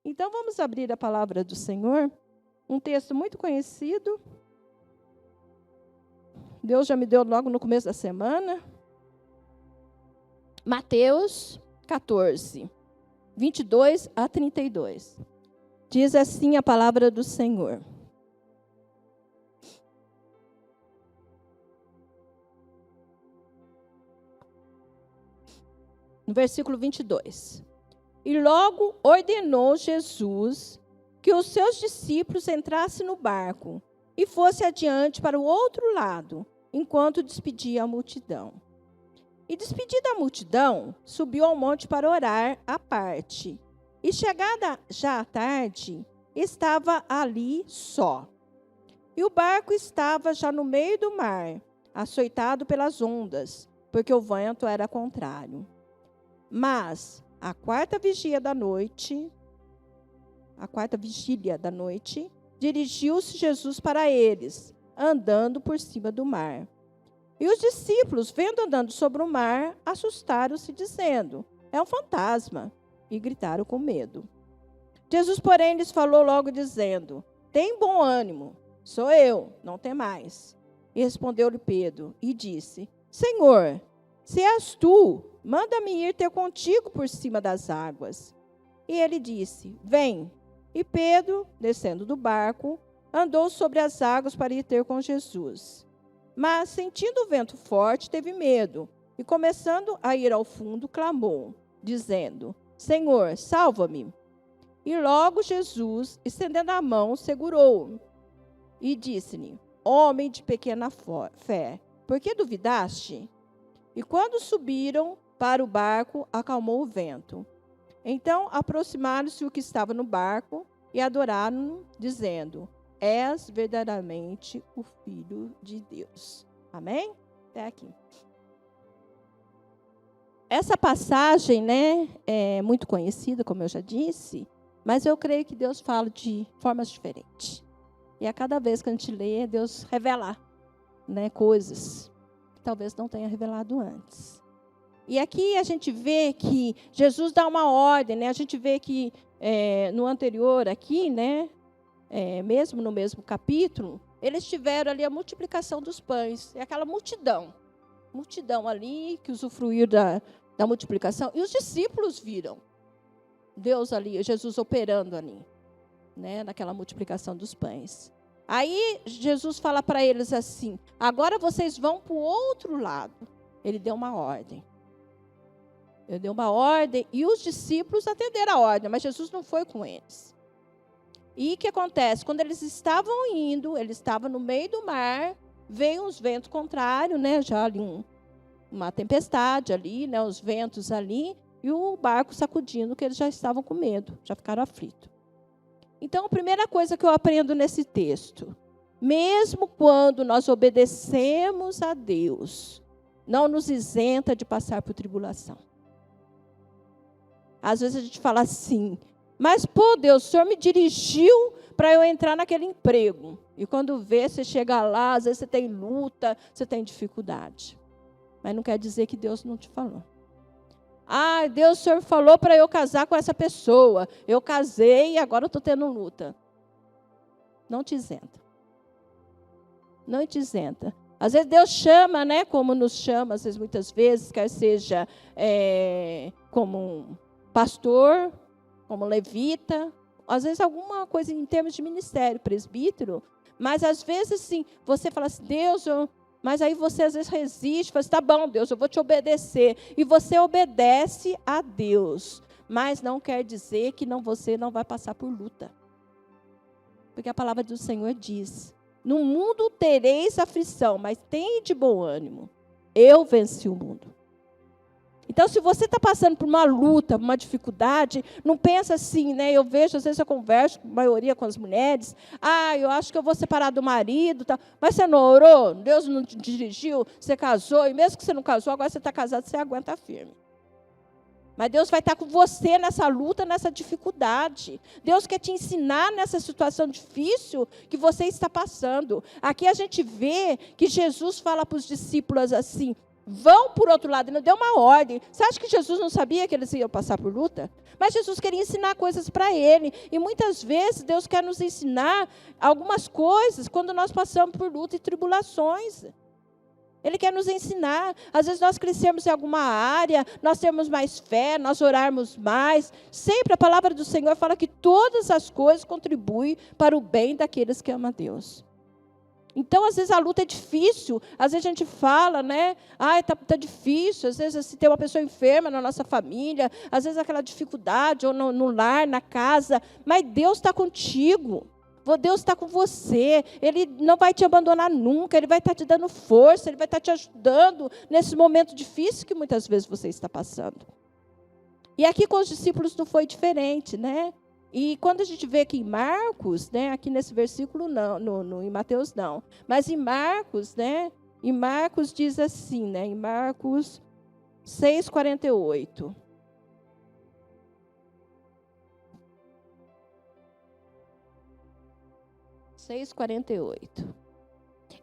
Então, vamos abrir a palavra do Senhor, um texto muito conhecido. Deus já me deu logo no começo da semana. Mateus 14, 22 a 32. Diz assim a palavra do Senhor. No versículo 22. E logo ordenou Jesus que os seus discípulos entrassem no barco e fossem adiante para o outro lado, enquanto despedia a multidão. E despedida a multidão, subiu ao monte para orar à parte. E chegada já à tarde, estava ali só. E o barco estava já no meio do mar, açoitado pelas ondas, porque o vento era contrário. Mas a quarta vigília da noite, dirigiu-se Jesus para eles, andando por cima do mar. E os discípulos, vendo andando sobre o mar, assustaram-se, dizendo: é um fantasma, e gritaram com medo. Jesus, porém, lhes falou logo, dizendo: tem bom ânimo, sou eu, não temais. E respondeu-lhe Pedro, e disse: Senhor, se és tu, manda-me ir ter contigo por cima das águas. E ele disse: vem. E Pedro, descendo do barco, andou sobre as águas para ir ter com Jesus. Mas, sentindo o vento forte, teve medo, e começando a ir ao fundo, clamou, dizendo: Senhor, salva-me. E logo Jesus, estendendo a mão, segurou-o, e disse-lhe: homem de pequena fé, por que duvidaste? E quando subiram para o barco, acalmou o vento. Então aproximaram-se o que estava no barco e adoraram-no, dizendo: és verdadeiramente o Filho de Deus. Amém? Até aqui. Essa passagem, é muito conhecida, como eu já disse, mas eu creio que Deus fala de formas diferentes. E a cada vez que a gente lê, Deus revela, coisas que talvez não tenha revelado antes. E aqui a gente vê que Jesus dá uma ordem, a gente vê que no anterior aqui, mesmo no mesmo capítulo, eles tiveram ali a multiplicação dos pães. E aquela multidão ali que usufruiu da multiplicação. E os discípulos viram Deus ali, Jesus operando ali, naquela multiplicação dos pães. Aí Jesus fala para eles assim: agora vocês vão para o outro lado. Ele deu uma ordem. E os discípulos atenderam a ordem, mas Jesus não foi com eles. E o que acontece? Quando eles estavam indo, eles estavam no meio do mar, veio uns ventos contrários, já ali uma tempestade ali, os ventos ali, e o barco sacudindo, que eles já estavam com medo, já ficaram aflitos. Então, a primeira coisa que eu aprendo nesse texto: mesmo quando nós obedecemos a Deus, não nos isenta de passar por tribulação. Às vezes a gente fala assim: mas, Deus, o Senhor me dirigiu para eu entrar naquele emprego. E quando vê, você chega lá, às vezes você tem luta, você tem dificuldade. Mas não quer dizer que Deus não te falou. Deus, o Senhor falou para eu casar com essa pessoa. Eu casei e agora eu estou tendo luta. Não te isenta. Não te isenta. Às vezes Deus chama, como nos chama, às vezes, muitas vezes, quer seja como um pastor, como levita, às vezes alguma coisa em termos de ministério, presbítero, mas às vezes assim, você fala assim: Deus, mas aí você às vezes resiste, fala assim: tá bom, Deus, eu vou te obedecer, e você obedece a Deus, mas não quer dizer que você não vai passar por luta, porque a palavra do Senhor diz: no mundo tereis aflição, mas tende bom ânimo, eu venci o mundo. Então, se você está passando por uma luta, uma dificuldade, não pensa assim, eu vejo, às vezes eu converso, a maioria com as mulheres: eu acho que eu vou separar do marido, tal. Mas você não orou? Deus não te dirigiu? Você casou? E mesmo que você não casou, agora você está casado, você aguenta firme. Mas Deus vai estar com você nessa luta, nessa dificuldade. Deus quer te ensinar nessa situação difícil que você está passando. Aqui a gente vê que Jesus fala para os discípulos assim: Vão por outro lado, ele não deu uma ordem. Você acha que Jesus não sabia que eles iam passar por luta? Mas Jesus queria ensinar coisas para ele. E muitas vezes Deus quer nos ensinar algumas coisas quando nós passamos por luta e tribulações. Ele quer nos ensinar. Às vezes nós crescemos em alguma área, nós temos mais fé, nós orarmos mais. Sempre a palavra do Senhor fala que todas as coisas contribuem para o bem daqueles que amam a Deus. Então, às vezes, a luta é difícil. Às vezes, a gente fala, né? Tá difícil. Às vezes, se tem uma pessoa enferma na nossa família. Às vezes, aquela dificuldade, ou no lar, na casa. Mas Deus está contigo. Deus está com você. Ele não vai te abandonar nunca. Ele vai estar te dando força. Ele vai estar te ajudando nesse momento difícil que muitas vezes você está passando. E aqui com os discípulos não foi diferente, né? E quando a gente vê aqui em Marcos, né, aqui nesse versículo não, em Mateus não, mas em Marcos, né, em Marcos diz assim, né, em Marcos 6:48.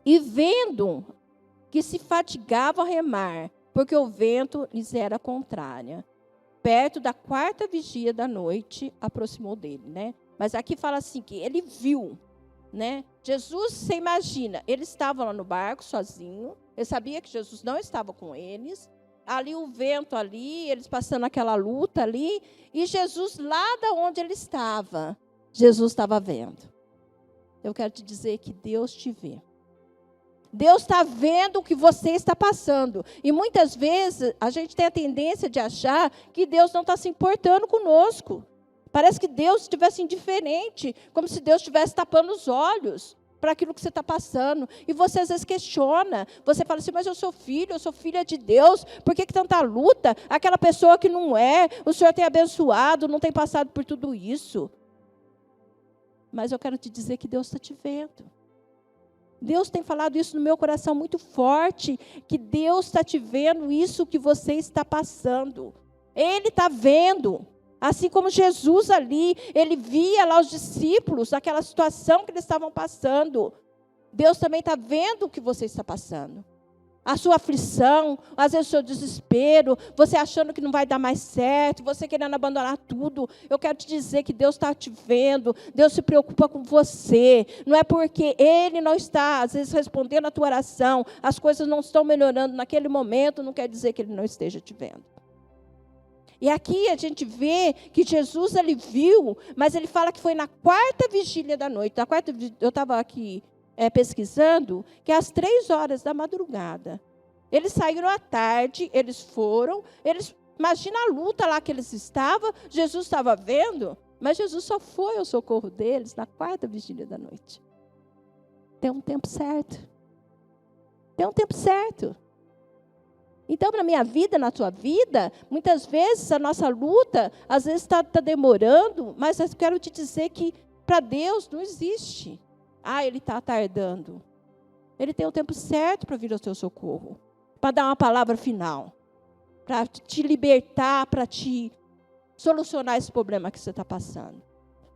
E vendo que se fatigavam a remar, porque o vento lhes era contrário, perto da 4ª vigília da noite, aproximou dele, né? Mas aqui fala assim, que ele viu, né? Jesus, você imagina, ele estava lá no barco sozinho, ele sabia que Jesus não estava com eles, ali o vento ali, eles passando aquela luta ali, e Jesus lá da onde ele estava, Jesus estava vendo. Eu quero te dizer que Deus te vê. Deus está vendo o que você está passando. E muitas vezes a gente tem a tendência de achar que Deus não está se importando conosco. Parece que Deus estivesse indiferente, como se Deus estivesse tapando os olhos para aquilo que você está passando. E você às vezes questiona. Você fala assim, mas eu sou filha de Deus. Por que tanta luta? Aquela pessoa que não é, o Senhor tem abençoado, não tem passado por tudo isso. Mas eu quero te dizer que Deus está te vendo. Deus tem falado isso no meu coração muito forte, que Deus está te vendo isso que você está passando. Ele está vendo. Assim como Jesus ali, ele via lá os discípulos, aquela situação que eles estavam passando. Deus também está vendo o que você está passando. A sua aflição, às vezes o seu desespero, você achando que não vai dar mais certo, você querendo abandonar tudo. Eu quero te dizer que Deus está te vendo, Deus se preocupa com você. Não é porque Ele não está, às vezes, respondendo a tua oração, as coisas não estão melhorando naquele momento, não quer dizer que Ele não esteja te vendo. E aqui a gente vê que Jesus, ele viu, mas ele fala que foi na 4ª vigília da noite. Eu estava aqui pesquisando, que é às 3h da madrugada. Eles saíram à tarde, eles foram, imagina a luta lá que eles estavam, Jesus estava vendo, mas Jesus só foi ao socorro deles na 4ª vigília da noite. Tem um tempo certo. Tem um tempo certo. Então, na minha vida, na tua vida, muitas vezes a nossa luta, às vezes está demorando, mas eu quero te dizer que para Deus não existe. Ele está tardando. Ele tem o tempo certo para vir ao teu socorro, para dar uma palavra final, para te libertar, para te solucionar esse problema que você está passando.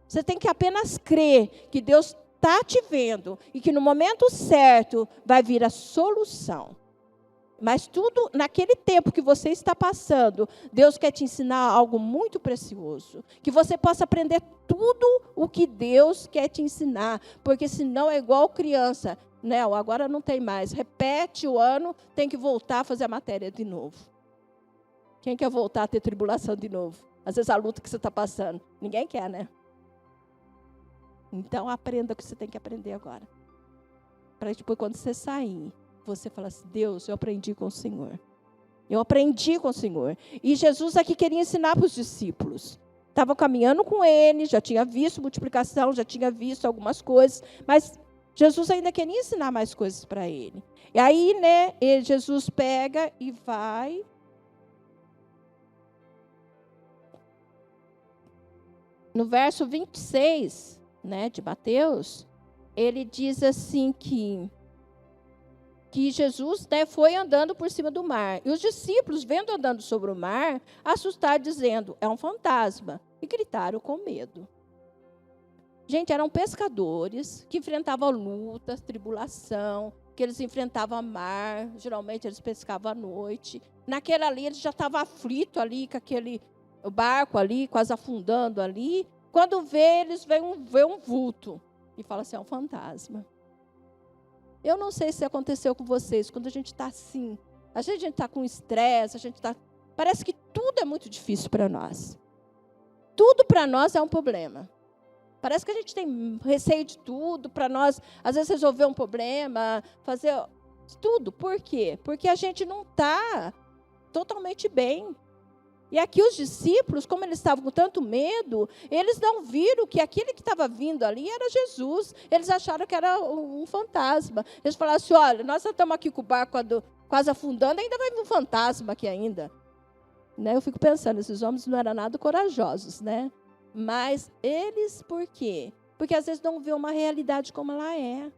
Você tem que apenas crer que Deus está te vendo e que no momento certo vai vir a solução. Mas tudo, naquele tempo que você está passando, Deus quer te ensinar algo muito precioso. Que você possa aprender tudo o que Deus quer te ensinar. Porque senão é igual criança. Não, agora não tem mais. Repete o ano, tem que voltar a fazer a matéria de novo. Quem quer voltar a ter tribulação de novo? Às vezes a luta que você está passando. Ninguém quer, né? Então aprenda o que você tem que aprender agora. Para depois, quando você sair, você fala assim, Deus, eu aprendi com o Senhor. Eu aprendi com o Senhor. E Jesus aqui queria ensinar para os discípulos. Estava caminhando com ele, já tinha visto multiplicação, já tinha visto algumas coisas, mas Jesus ainda queria ensinar mais coisas para ele. E aí, né, Jesus pega e vai. No verso 26, né, de Mateus, ele diz assim que Jesus, né, foi andando por cima do mar. E os discípulos, vendo andando sobre o mar, assustaram, dizendo, é um fantasma. E gritaram com medo. Gente, eram pescadores que enfrentavam lutas, tribulação. que eles enfrentavam mar, geralmente eles pescavam à noite. Naquele ali, ele já estava aflito ali, com aquele barco ali, quase afundando ali. Quando vê, eles veem um vulto e fala assim, é um fantasma. Eu não sei se aconteceu com vocês, quando a gente está assim, a gente está com estresse, parece que tudo é muito difícil para nós. Tudo para nós é um problema. Parece que a gente tem receio de tudo, para nós, às vezes, resolver um problema, fazer tudo. Por quê? Porque a gente não está totalmente bem. E aqui os discípulos, como eles estavam com tanto medo, eles não viram que aquele que estava vindo ali era Jesus. Eles acharam que era um fantasma. Eles falaram assim, olha, nós estamos aqui com o barco quase afundando, ainda vai vir um fantasma aqui ainda. Né? Eu fico pensando, esses homens não eram nada corajosos, né? Mas eles, por quê? Porque às vezes não vê uma realidade como ela é.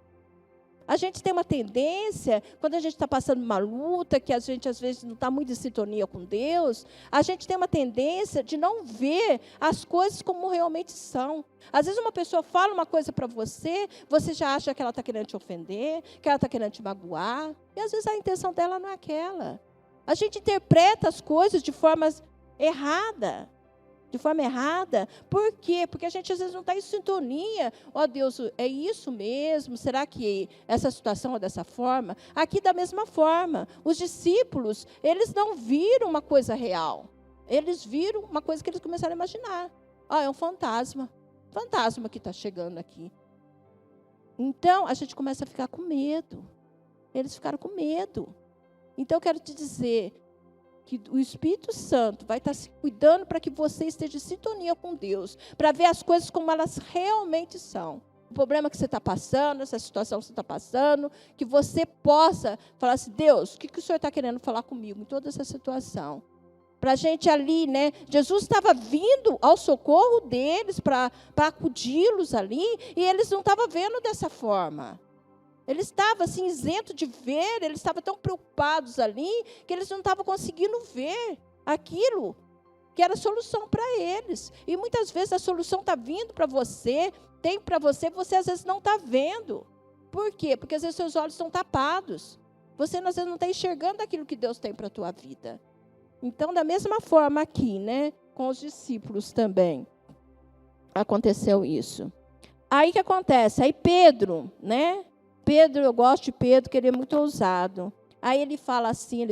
A gente tem uma tendência, quando a gente está passando uma luta, que a gente às vezes não está muito em sintonia com Deus, a gente tem uma tendência de não ver as coisas como realmente são. Às vezes uma pessoa fala uma coisa para você, você já acha que ela está querendo te ofender, que ela está querendo te magoar, e às vezes a intenção dela não é aquela. A gente interpreta as coisas de forma errada. Por quê? Porque a gente às vezes não está em sintonia. Ó Deus, é isso mesmo? Será que essa situação é dessa forma? Aqui da mesma forma. Os discípulos, eles não viram uma coisa real. Eles viram uma coisa que eles começaram a imaginar. É um fantasma. Fantasma que está chegando aqui. Então, a gente começa a ficar com medo. Eles ficaram com medo. Então, eu quero te dizer que o Espírito Santo vai estar se cuidando para que você esteja em sintonia com Deus, para ver as coisas como elas realmente são. O problema que você está passando, essa situação que você está passando, que você possa falar assim, Deus, o que o Senhor está querendo falar comigo em toda essa situação? Para a gente ali, né? Jesus estava vindo ao socorro deles, para acudi-los ali, e eles não estavam vendo dessa forma. Ele estava assim, isento de ver, eles estavam tão preocupados ali, que eles não estavam conseguindo ver aquilo que era a solução para eles. E muitas vezes a solução está vindo para você, tem para você, você às vezes não está vendo. Por quê? Porque às vezes seus olhos estão tapados. Você às vezes não está enxergando aquilo que Deus tem para a tua vida. Então, da mesma forma aqui, né, com os discípulos também, aconteceu isso. Aí o que acontece? Aí Pedro, né? Pedro, eu gosto de Pedro, que ele é muito ousado. Aí ele fala assim,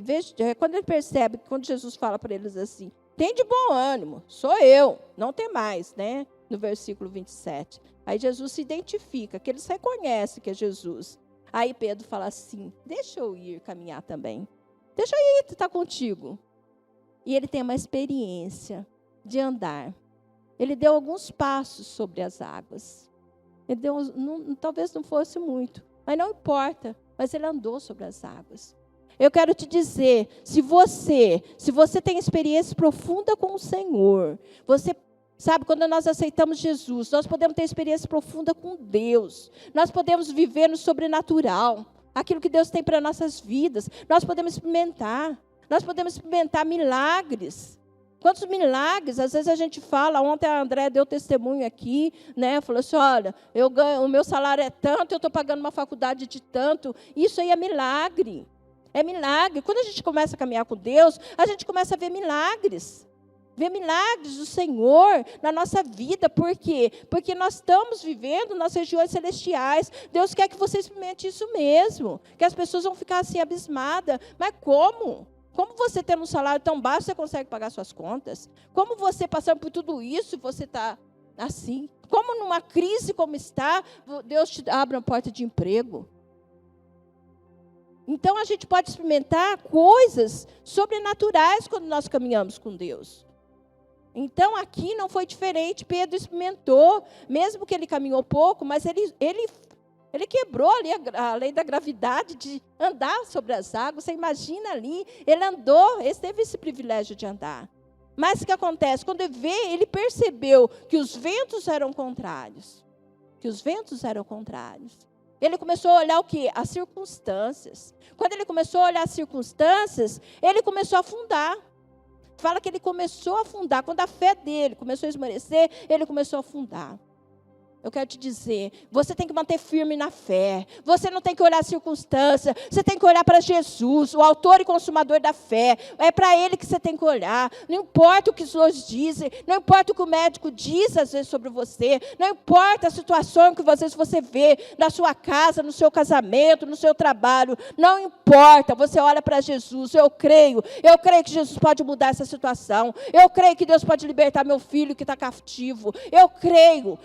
quando ele percebe, quando Jesus fala para eles assim, tem de bom ânimo, sou eu, não tem mais, né? No versículo 27. Aí Jesus se identifica, que eles reconhecem que é Jesus. Aí Pedro fala assim, deixa eu ir caminhar também. Deixa eu ir estar contigo. E ele tem uma experiência de andar. Ele deu alguns passos sobre as águas. Ele deu, talvez não fosse muito. Mas não importa, mas ele andou sobre as águas. Eu quero te dizer, se você tem experiência profunda com o Senhor, você sabe, quando nós aceitamos Jesus, nós podemos ter experiência profunda com Deus. Nós podemos viver no sobrenatural, aquilo que Deus tem para nossas vidas. Nós podemos experimentar milagres. Quantos milagres, às vezes a gente fala, ontem a André deu testemunho aqui, né? Falou assim, olha, o meu salário é tanto, eu estou pagando uma faculdade de tanto. Isso aí é milagre. É milagre. Quando a gente começa a caminhar com Deus, a gente começa a ver milagres. Ver milagres do Senhor na nossa vida. Por quê? Porque nós estamos vivendo nas regiões celestiais. Deus quer que você experimente isso mesmo. Que as pessoas vão ficar assim abismadas. Mas como? Como você tendo um salário tão baixo, você consegue pagar suas contas? Como você passando por tudo isso, você está assim? Como numa crise como está, Deus te abre uma porta de emprego? Então, a gente pode experimentar coisas sobrenaturais quando nós caminhamos com Deus. Então, aqui não foi diferente. Pedro experimentou, mesmo que ele caminhou pouco, mas ele quebrou ali a lei da gravidade de andar sobre as águas. Você imagina ali, ele andou, ele teve esse privilégio de andar. Mas o que acontece? Quando ele percebeu que os ventos eram contrários. Ele começou a olhar o quê? As circunstâncias. Quando ele começou a olhar as circunstâncias, ele começou a afundar. Fala que ele começou a afundar. Quando a fé dele começou a esmorecer, ele começou a afundar. Eu quero te dizer, você tem que manter firme na fé. Você não tem que olhar a circunstância. Você tem que olhar para Jesus, o autor e consumador da fé. É para Ele que você tem que olhar. Não importa o que os outros dizem. Não importa o que o médico diz, às vezes, sobre você. Não importa a situação que às vezes você vê na sua casa, no seu casamento, no seu trabalho. Não importa. Você olha para Jesus. Eu creio que Jesus pode mudar essa situação. Eu creio que Deus pode libertar meu filho que está cativo. Eu creio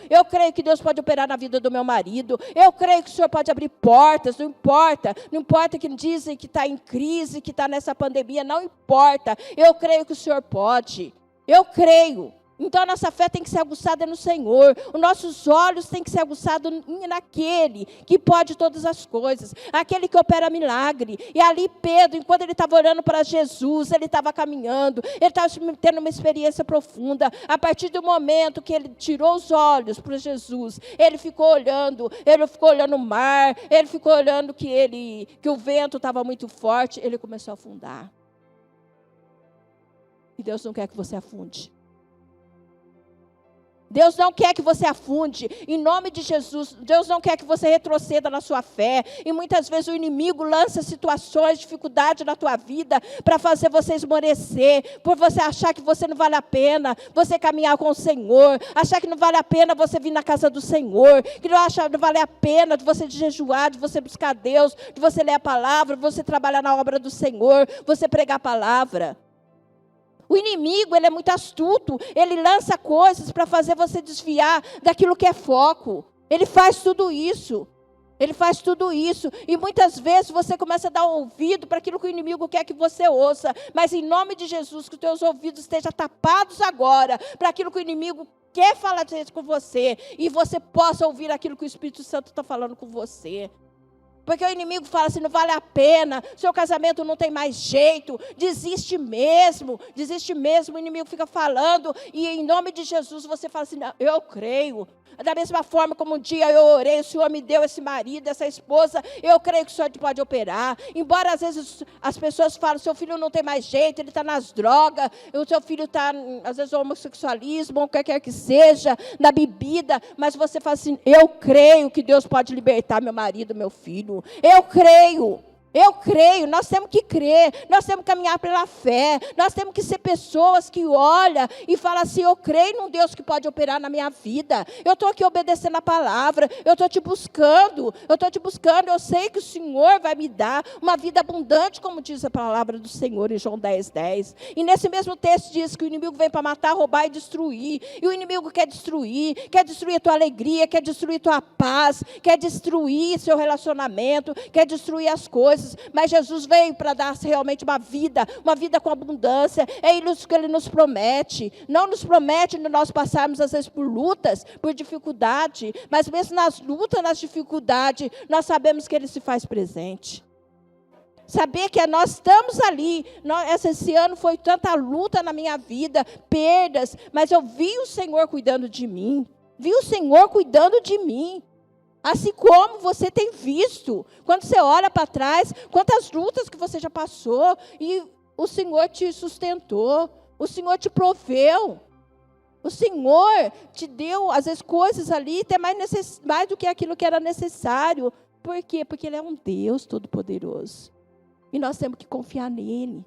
que Deus pode operar na vida do meu marido. Eu creio que o Senhor pode abrir portas. Não importa que dizem que está em crise, que está nessa pandemia, não importa. Eu creio que o Senhor pode. Eu creio. Então, a nossa fé tem que ser aguçada no Senhor. Os nossos olhos têm que ser aguçados naquele que pode todas as coisas. Aquele que opera milagre. E ali Pedro, enquanto ele estava orando para Jesus, ele estava caminhando. Ele estava tendo uma experiência profunda. A partir do momento que ele tirou os olhos para Jesus, ele ficou olhando o mar. Ele ficou olhando que o vento estava muito forte. Ele começou a afundar. E Deus não quer que você afunde. Deus não quer que você afunde, em nome de Jesus. Deus não quer que você retroceda na sua fé. E muitas vezes o inimigo lança situações, dificuldades na tua vida para fazer você esmorecer, por você achar que você não vale a pena, você caminhar com o Senhor, achar que não vale a pena você vir na casa do Senhor, que não vale a pena de você jejuar, de você buscar Deus, de você ler a palavra, de você trabalhar na obra do Senhor, você pregar a palavra. O inimigo, ele é muito astuto. Ele lança coisas para fazer você desviar daquilo que é foco. Ele faz tudo isso. E muitas vezes você começa a dar ouvido para aquilo que o inimigo quer que você ouça. Mas em nome de Jesus, que os teus ouvidos estejam tapados agora para aquilo que o inimigo quer falar com você. E você possa ouvir aquilo que o Espírito Santo está falando com você. Porque o inimigo fala assim, não vale a pena, seu casamento não tem mais jeito, desiste mesmo, o inimigo fica falando, e em nome de Jesus você fala assim, não, eu creio. Da mesma forma como um dia eu orei, o Senhor me deu esse marido, essa esposa, eu creio que o Senhor pode operar. Embora às vezes as pessoas falam, seu filho não tem mais jeito, ele está nas drogas, o seu filho está, às vezes, no homossexualismo, ou o que quer que seja, na bebida, mas você fala assim, eu creio que Deus pode libertar meu marido, meu filho. Eu creio, nós temos que crer, nós temos que caminhar pela fé, nós temos que ser pessoas que olham e falam assim, eu creio num Deus que pode operar na minha vida, eu estou aqui obedecendo a palavra, eu estou te buscando, eu sei que o Senhor vai me dar uma vida abundante, como diz a palavra do Senhor em João 10:10, e nesse mesmo texto diz que o inimigo vem para matar, roubar e destruir, e o inimigo quer destruir a tua alegria, quer destruir a tua paz, quer destruir seu relacionamento, quer destruir as coisas. Mas Jesus veio para dar realmente uma vida com abundância. É isso que Ele nos promete. Não nos promete de nós passarmos às vezes por lutas, por dificuldade, mas mesmo nas lutas, nas dificuldades, nós sabemos que Ele se faz presente. Saber que nós estamos ali. Esse ano foi tanta luta na minha vida, perdas, mas eu vi o Senhor cuidando de mim. Assim como você tem visto, quando você olha para trás, quantas lutas que você já passou, e o Senhor te sustentou, o Senhor te proveu, o Senhor te deu, às vezes, coisas ali, até mais do que aquilo que era necessário. Por quê? Porque Ele é um Deus todo-poderoso, e nós temos que confiar nele.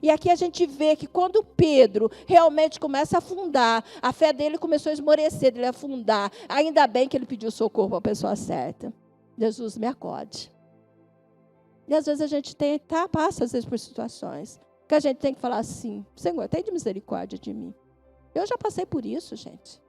E aqui a gente vê que quando Pedro realmente começa a afundar, a fé dele começou a esmorecer, dele afundar. Ainda bem que ele pediu socorro para a pessoa certa. Jesus, me acode. E às vezes a gente passa às vezes por situações que a gente tem que falar assim, Senhor, tem de misericórdia de mim. Eu já passei por isso, gente.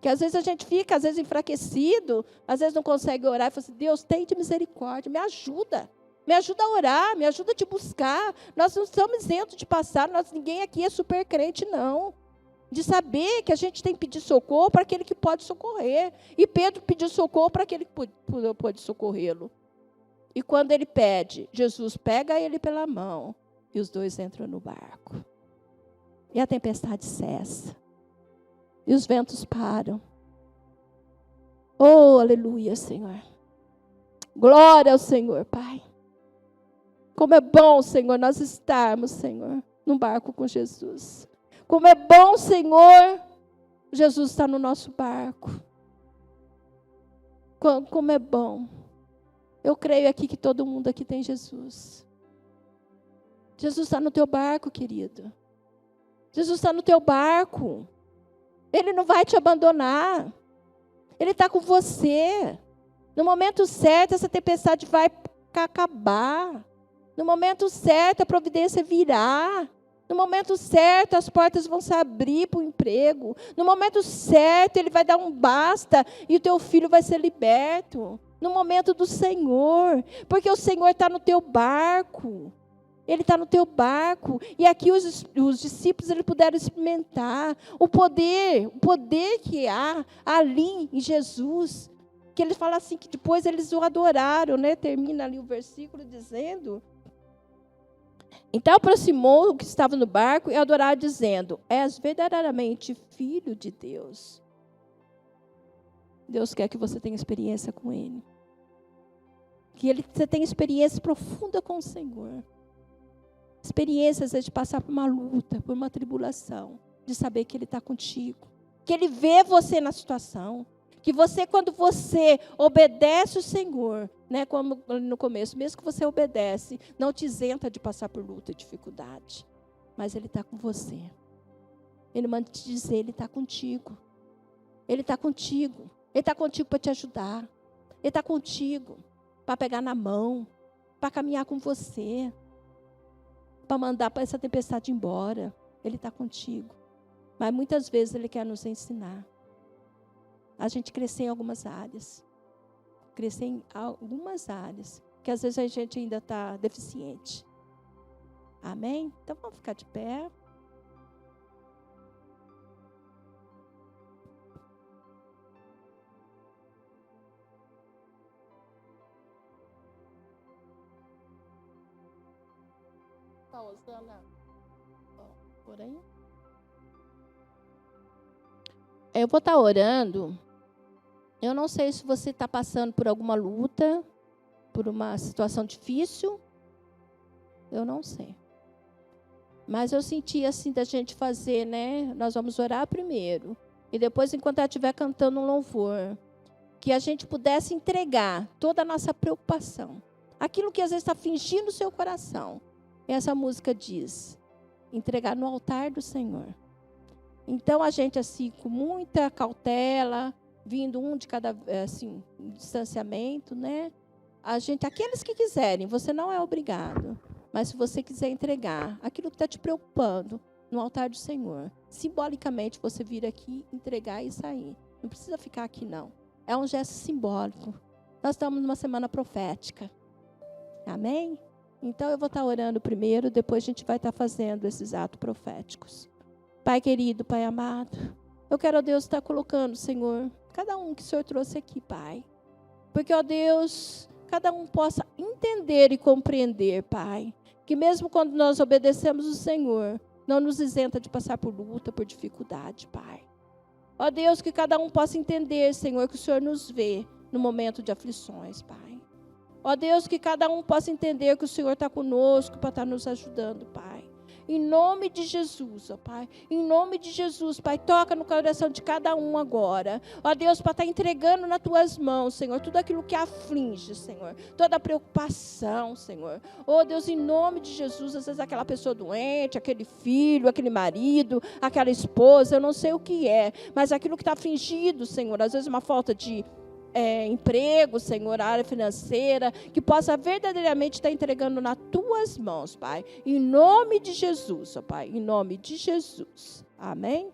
Que às vezes a gente fica, às vezes enfraquecido, às vezes não consegue orar e fala assim, Deus, tem de misericórdia, me ajuda. Me ajuda a orar, me ajuda a te buscar. Nós não estamos isentos de passar, ninguém aqui é super crente, não. De saber que a gente tem que pedir socorro para aquele que pode socorrer. E Pedro pediu socorro para aquele que pode socorrê-lo. E quando ele pede, Jesus pega ele pela mão e os dois entram no barco. E a tempestade cessa. E os ventos param. Oh, aleluia, Senhor. Glória ao Senhor, Pai. Como é bom, Senhor, nós estarmos, Senhor, num barco com Jesus. Como é bom, Senhor, Jesus está no nosso barco. Como é bom. Eu creio aqui que todo mundo aqui tem Jesus. Jesus está no teu barco, querido. Jesus está no teu barco. Ele não vai te abandonar. Ele está com você. No momento certo, essa tempestade vai acabar. No momento certo, a providência virá. No momento certo, as portas vão se abrir para o emprego. No momento certo, Ele vai dar um basta e o teu filho vai ser liberto. No momento do Senhor. Porque o Senhor está no teu barco. Ele está no teu barco. E aqui os discípulos eles puderam experimentar o poder que há ali em Jesus. Que ele fala assim, que depois eles o adoraram, né? Termina ali o versículo dizendo... Então aproximou o que estava no barco e adoraram, dizendo: És verdadeiramente filho de Deus. Deus quer que você tenha experiência com Ele. Que você tenha experiência profunda com o Senhor. Experiência, às vezes, de passar por uma luta, por uma tribulação. De saber que Ele está contigo. Que Ele vê você na situação. Que você, quando você obedece o Senhor, né, como no começo, mesmo que você obedece, não te isenta de passar por luta e dificuldade. Mas Ele está com você. Ele manda te dizer, Ele está contigo. Ele está contigo. Ele está contigo para te ajudar. Ele está contigo para pegar na mão, para caminhar com você, para mandar para essa tempestade embora. Ele está contigo. Mas muitas vezes Ele quer nos ensinar. A gente crescer em algumas áreas. Crescer em algumas áreas. Que às vezes a gente ainda está deficiente. Amém? Então vamos ficar de pé. Tá usando por aí? Eu vou estar orando. Eu não sei se você está passando por alguma luta, por uma situação difícil. Eu não sei. Mas eu senti assim da gente fazer, né? Nós vamos orar primeiro. E depois, enquanto ela estiver cantando um louvor, que a gente pudesse entregar toda a nossa preocupação. Aquilo que às vezes está fingindo o seu coração. E essa música diz, entregar no altar do Senhor. Então, a gente, assim, com muita cautela, vindo um de cada, assim, distanciamento, né? A gente, aqueles que quiserem, você não é obrigado. Mas se você quiser entregar aquilo que está te preocupando no altar do Senhor, simbolicamente você vir aqui, entregar e sair. Não precisa ficar aqui, não. É um gesto simbólico. Nós estamos numa semana profética. Amém? Então, eu vou estar orando primeiro, depois a gente vai estar fazendo esses atos proféticos. Pai querido, Pai amado, eu quero, ó Deus, estar colocando, Senhor, cada um que o Senhor trouxe aqui, Pai. Porque, ó Deus, cada um possa entender e compreender, Pai, que mesmo quando nós obedecemos o Senhor, não nos isenta de passar por luta, por dificuldade, Pai. Ó Deus, que cada um possa entender, Senhor, que o Senhor nos vê no momento de aflições, Pai. Ó Deus, que cada um possa entender que o Senhor está conosco para estar nos ajudando, Pai. Em nome de Jesus, ó Pai. Em nome de Jesus, Pai. Toca no coração de cada um agora. Ó Deus, para estar entregando nas tuas mãos, Senhor. Tudo aquilo que aflige, Senhor. Toda a preocupação, Senhor. Ó Deus, em nome de Jesus, às vezes aquela pessoa doente, aquele filho, aquele marido, aquela esposa, eu não sei o que é. Mas aquilo que está afligido, Senhor. Às vezes uma falta de emprego, Senhor, área financeira, que possa verdadeiramente estar entregando nas tuas mãos, Pai. Em nome de Jesus, ó Pai, em nome de Jesus. Amém?